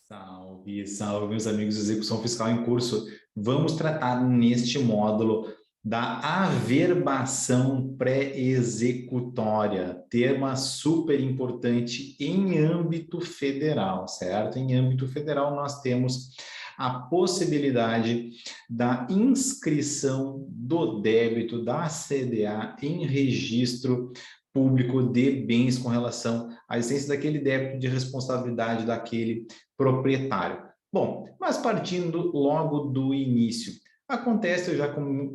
Salve, salve, meus amigos de execução fiscal em curso. Vamos tratar neste módulo da averbação pré-executória, tema super importante em âmbito federal, certo? Em âmbito federal, nós temos a possibilidade da inscrição do débito da CDA em registro público de bens com relação à existência daquele débito de responsabilidade daquele proprietário. Bom, mas partindo logo do início, acontece, eu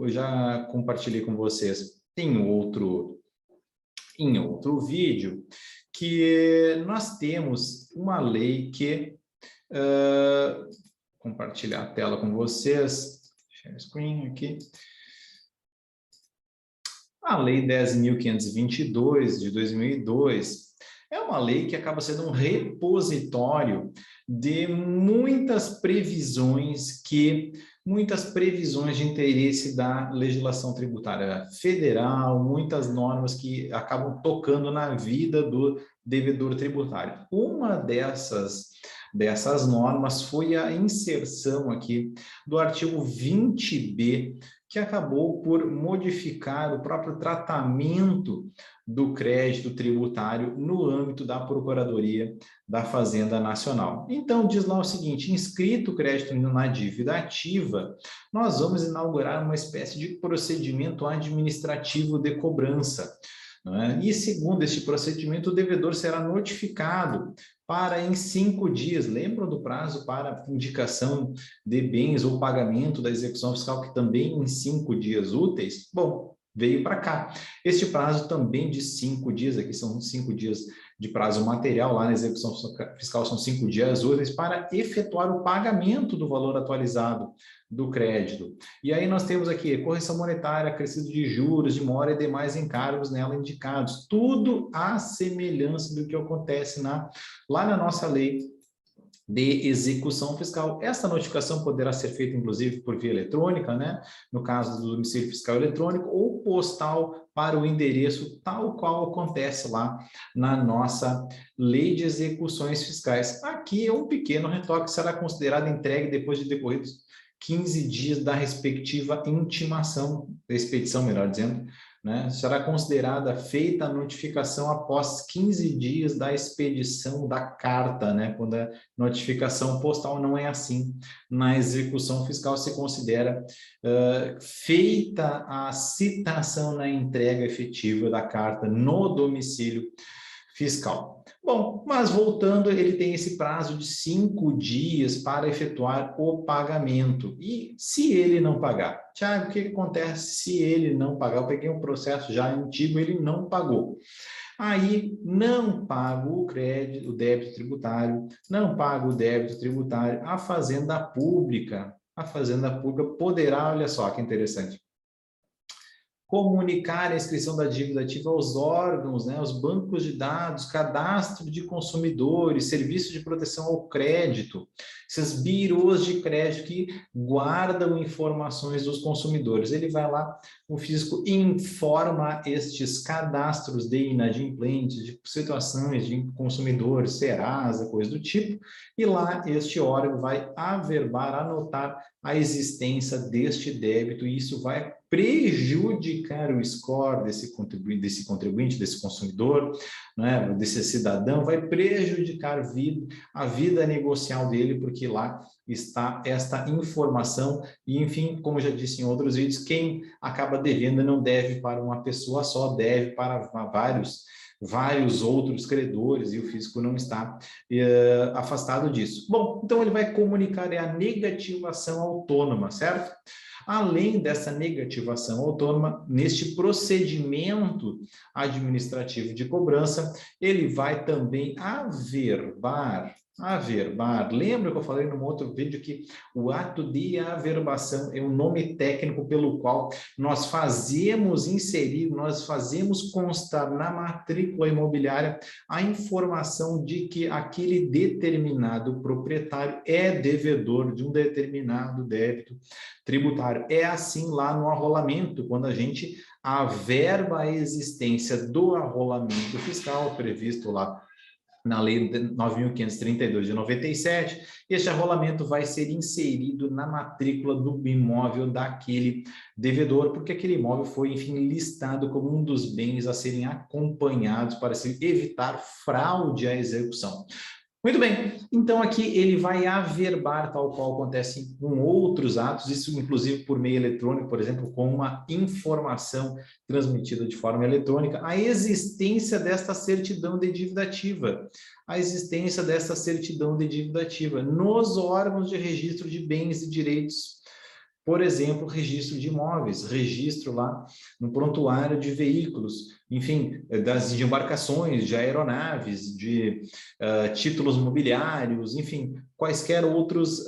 já compartilhei com vocês em outro vídeo, que nós temos uma lei que, compartilhar a tela com vocês, share screen aqui, a Lei 10.522 de 2002, é uma lei que acaba sendo um repositório de muitas previsões de interesse da legislação tributária federal, muitas normas que acabam tocando na vida do devedor tributário. Uma dessas normas foi a inserção aqui do artigo 20B, que acabou por modificar o próprio tratamento do crédito tributário no âmbito da Procuradoria da Fazenda Nacional. Então, diz lá o seguinte: inscrito o crédito na dívida ativa, nós vamos inaugurar uma espécie de procedimento administrativo de cobrança. E segundo este procedimento, o devedor será notificado para em 5 dias. Lembram do prazo para indicação de bens ou pagamento da execução fiscal, que também em 5 dias úteis? Bom, veio para cá. Este prazo também de 5 dias, aqui são 5 dias de prazo material, lá na execução fiscal são 5 dias úteis para efetuar o pagamento do valor atualizado do crédito. E aí nós temos aqui correção monetária, acrescido de juros, de mora e demais encargos nela indicados. Tudo à semelhança do que acontece lá na nossa lei de execução fiscal. Essa notificação poderá ser feita, inclusive, por via eletrônica, né? No caso do domicílio fiscal eletrônico, ou postal para o endereço, tal qual acontece lá na nossa lei de execuções fiscais. Aqui é um pequeno retoque, será considerado entregue depois de decorridos 15 dias da respectiva intimação, da expedição, melhor dizendo, né? Será considerada feita a notificação após 15 dias da expedição da carta, né? Quando a notificação postal não é assim. Na execução fiscal se considera feita a citação na entrega efetiva da carta no domicílio fiscal. Bom, mas voltando, ele tem esse prazo de 5 dias para efetuar o pagamento. E se ele não pagar? Tiago, o que acontece se ele não pagar? Eu peguei um processo já antigo, ele não pagou. Aí, não pago o crédito, o débito tributário, não pago o débito tributário, a Fazenda Pública poderá, olha só que interessante, comunicar a inscrição da dívida ativa aos órgãos, né, aos bancos de dados, cadastro de consumidores, serviço de proteção ao crédito, esses birôs de crédito que guardam informações dos consumidores. Ele vai lá, o físico informa estes cadastros de inadimplentes, de situações de consumidores, Serasa, coisa do tipo, e lá este órgão vai averbar, anotar a existência deste débito, e isso vai prejudicar o score desse contribuinte, desse consumidor, né, desse cidadão, vai prejudicar a vida negocial dele, porque lá está esta informação, e enfim, como já disse em outros vídeos, quem acaba devendo não deve para uma pessoa só, deve para vários outros credores, e o fisco não está afastado disso. Bom, então ele vai comunicar a negativação autônoma, certo? Além dessa negativação autônoma, neste procedimento administrativo de cobrança, ele vai também averbar. Lembra que eu falei num outro vídeo que o ato de averbação é um nome técnico pelo qual nós fazemos constar na matrícula imobiliária a informação de que aquele determinado proprietário é devedor de um determinado débito tributário. É assim lá no arrolamento, quando a gente averba a existência do arrolamento fiscal previsto lá na Lei 9.532 de 97, este arrolamento vai ser inserido na matrícula do imóvel daquele devedor, porque aquele imóvel foi, enfim, listado como um dos bens a serem acompanhados para se evitar fraude à execução. Muito bem, então aqui ele vai averbar, tal qual acontece com outros atos, isso inclusive por meio eletrônico, por exemplo, com uma informação transmitida de forma eletrônica, a existência desta certidão de dívida ativa, a existência desta certidão de dívida ativa nos órgãos de registro de bens e direitos. Por exemplo, registro de imóveis, registro lá no prontuário de veículos, enfim, de embarcações, de aeronaves, de títulos mobiliários, enfim, quaisquer outros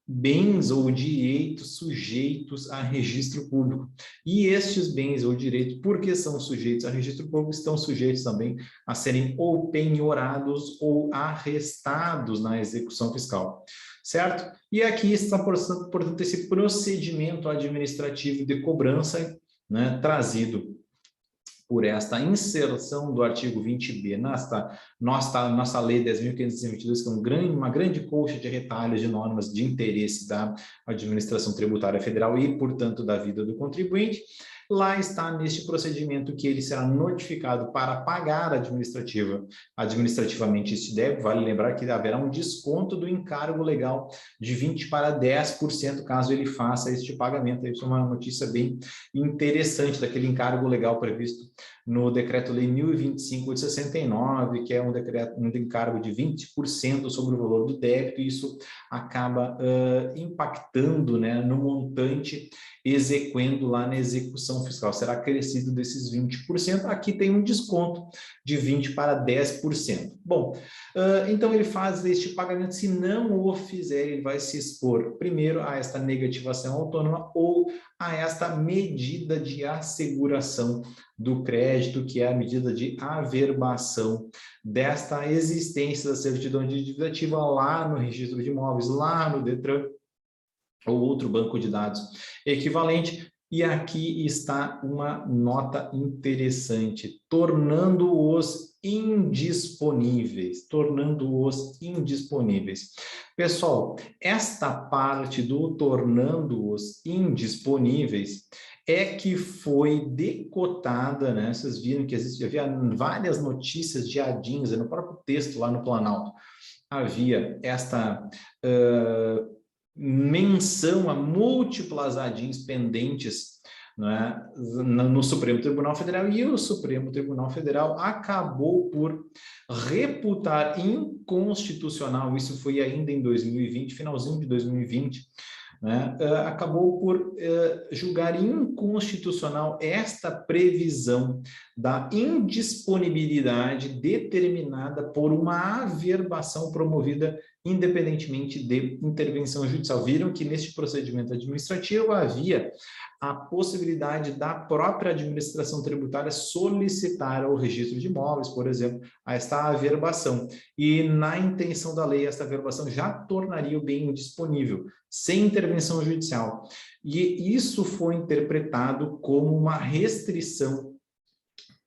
bens ou direitos sujeitos a registro público. E estes bens ou direitos, porque são sujeitos a registro público, estão sujeitos também a serem ou penhorados ou arrestados na execução fiscal. Certo? E aqui está, portanto, esse procedimento administrativo de cobrança, né, trazido por esta inserção do artigo 20b nesta nossa Lei 10.522, que é uma grande colcha de retalhos de normas de interesse da administração tributária federal e, portanto, da vida do contribuinte. Lá está neste procedimento que ele será notificado para pagar administrativamente este débito. Vale lembrar que haverá um desconto do encargo legal de 20% para 10% caso ele faça este pagamento. Isso é uma notícia bem interessante daquele encargo legal previsto no Decreto-Lei 1025 de 69, que é um encargo de 20% sobre o valor do débito, e isso acaba impactando, né, no montante exequendo lá na execução fiscal. Será acrescido desses 20%. Aqui tem um desconto de 20% para 10%. Bom, então ele faz este pagamento. Se não o fizer, ele vai se expor primeiro a esta negativação autônoma ou a esta medida de asseguração do crédito, que é a medida de averbação desta existência da certidão de dívida ativa lá no registro de imóveis, lá no Detran, ou outro banco de dados equivalente. E aqui está uma nota interessante, tornando-os indisponíveis, Pessoal, esta parte do tornando-os indisponíveis é que foi decotada, né? Vocês viram que havia várias notícias de ADINs, no próprio texto lá no Planalto, havia esta menção a múltiplas ADINs pendentes, né, no Supremo Tribunal Federal, e o Supremo Tribunal Federal acabou por reputar inconstitucional, isso foi ainda em 2020, finalzinho de 2020, né, acabou por julgar inconstitucional esta previsão da indisponibilidade determinada por uma averbação promovida independentemente de intervenção judicial. Viram que neste procedimento administrativo havia a possibilidade da própria administração tributária solicitar ao registro de imóveis, por exemplo, esta averbação. E na intenção da lei, esta averbação já tornaria o bem indisponível, sem intervenção judicial. E isso foi interpretado como uma restrição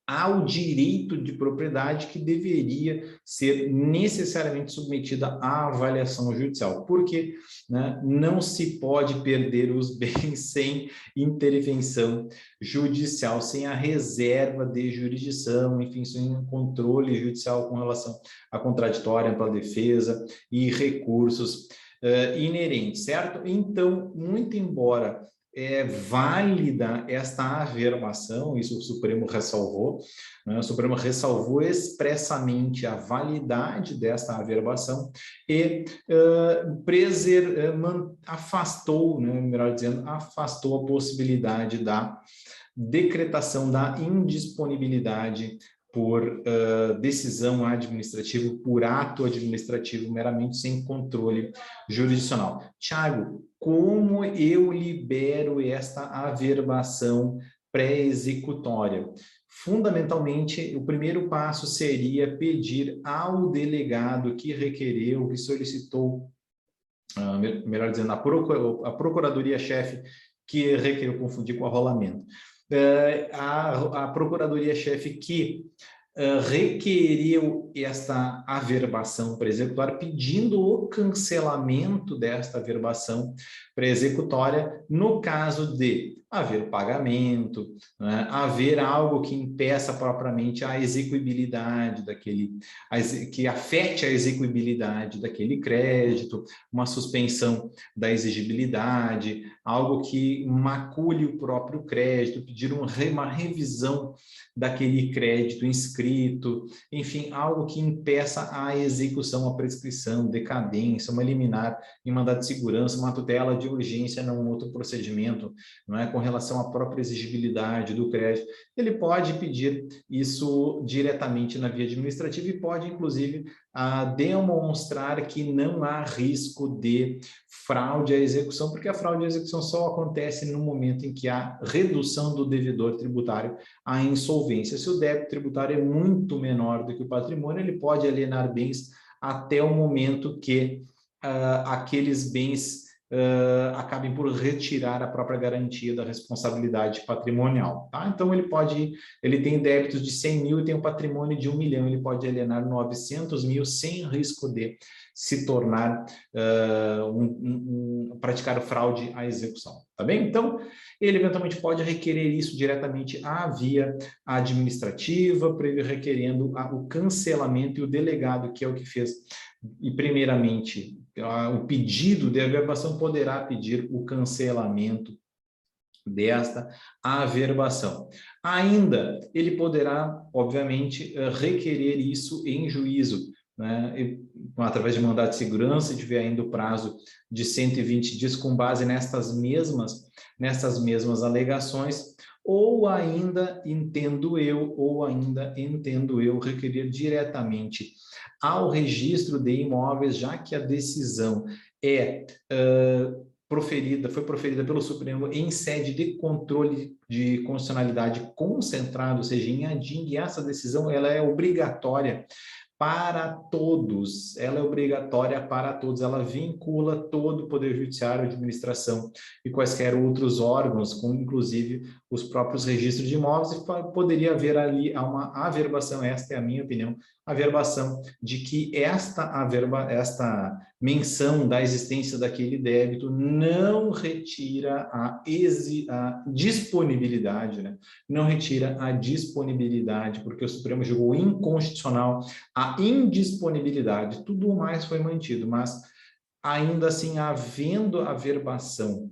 ao direito de propriedade que deveria ser necessariamente submetida à avaliação judicial, porque, né, não se pode perder os bens sem intervenção judicial, sem a reserva de jurisdição, enfim, sem controle judicial com relação à contraditória, ampla defesa e recursos inerentes, certo? Então, muito embora válida esta averbação, isso o Supremo ressalvou, né? O Supremo ressalvou expressamente a validade desta averbação e afastou, né, melhor dizendo, afastou a possibilidade da decretação da indisponibilidade por decisão administrativa, por ato administrativo, meramente sem controle jurisdicional. Tiago, como eu libero esta averbação pré-executória? Fundamentalmente, o primeiro passo seria pedir ao delegado que requereu, que solicitou, melhor dizendo, a procuradoria-chefe que requereu, confundir com arrolamento. A procuradoria-chefe que requereu esta averbação pré-executória, pedindo o cancelamento desta averbação pré-executória no caso de haver pagamento, né, haver algo que impeça propriamente a execuibilidade daquele, que afete a execuibilidade daquele crédito, uma suspensão da exigibilidade, algo que macule o próprio crédito, pedir uma revisão daquele crédito inscrito, enfim, algo que impeça a execução, a prescrição, decadência, uma liminar em mandado de segurança, uma tutela de urgência num outro procedimento, não é, com relação à própria exigibilidade do crédito, ele pode pedir isso diretamente na via administrativa e pode, inclusive, demonstrar que não há risco de fraude à execução, porque a fraude à execução só acontece no momento em que há redução do devedor tributário à insolvência. Se o débito tributário é muito menor do que o patrimônio, ele pode alienar bens até o momento que aqueles bens acabem por retirar a própria garantia da responsabilidade patrimonial. Tá? Então, ele tem débitos de 100 mil e tem um patrimônio de 1 milhão, ele pode alienar 900 mil sem risco de se tornar, praticar fraude à execução. Tá bem? Então, ele eventualmente pode requerer isso diretamente à via administrativa, requerendo o cancelamento, e o delegado, que é o que fez, e primeiramente, o pedido de averbação, poderá pedir o cancelamento desta averbação. Ainda, ele poderá, obviamente, requerer isso em juízo, né, através de mandado de segurança, se tiver ainda o prazo de 120 dias, com base nestas mesmas alegações, ou ainda, entendo eu, requerer diretamente ao registro de imóveis, já que a decisão foi proferida pelo Supremo em sede de controle de constitucionalidade concentrado, ou seja, em ADING, e essa decisão ela é obrigatória para todos, ela vincula todo o Poder Judiciário, administração e quaisquer outros órgãos, como inclusive os próprios registros de imóveis, e poderia haver ali uma averbação, esta é a minha opinião, averbação de que esta menção da existência daquele débito não retira a disponibilidade, né? Não retira a disponibilidade, porque o Supremo julgou inconstitucional a indisponibilidade, tudo mais foi mantido, mas ainda assim, havendo averbação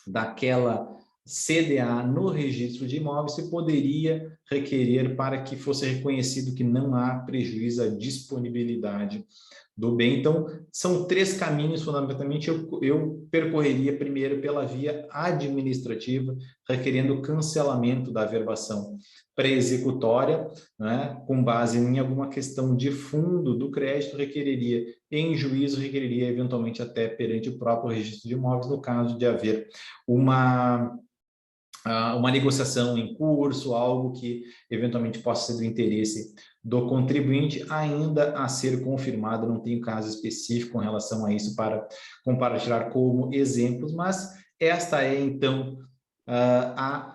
daquela CDA no registro de imóveis, se poderia requerer para que fosse reconhecido que não há prejuízo à disponibilidade do bem. Então, são 3 caminhos, fundamentalmente, eu percorreria primeiro pela via administrativa, requerendo cancelamento da averbação pré-executória, né, com base em alguma questão de fundo do crédito, requereria em juízo, requereria eventualmente até perante o próprio registro de imóveis, no caso de haver uma negociação em curso, algo que eventualmente possa ser do interesse do contribuinte, ainda a ser confirmado, não tenho caso específico com relação a isso para compartilhar como exemplos, mas esta é, então,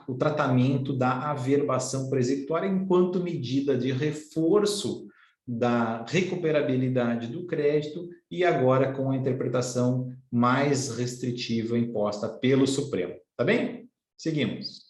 o tratamento da averbação pré-executória enquanto medida de reforço da recuperabilidade do crédito, e agora com a interpretação mais restritiva imposta pelo Supremo. Tá bem? Seguimos.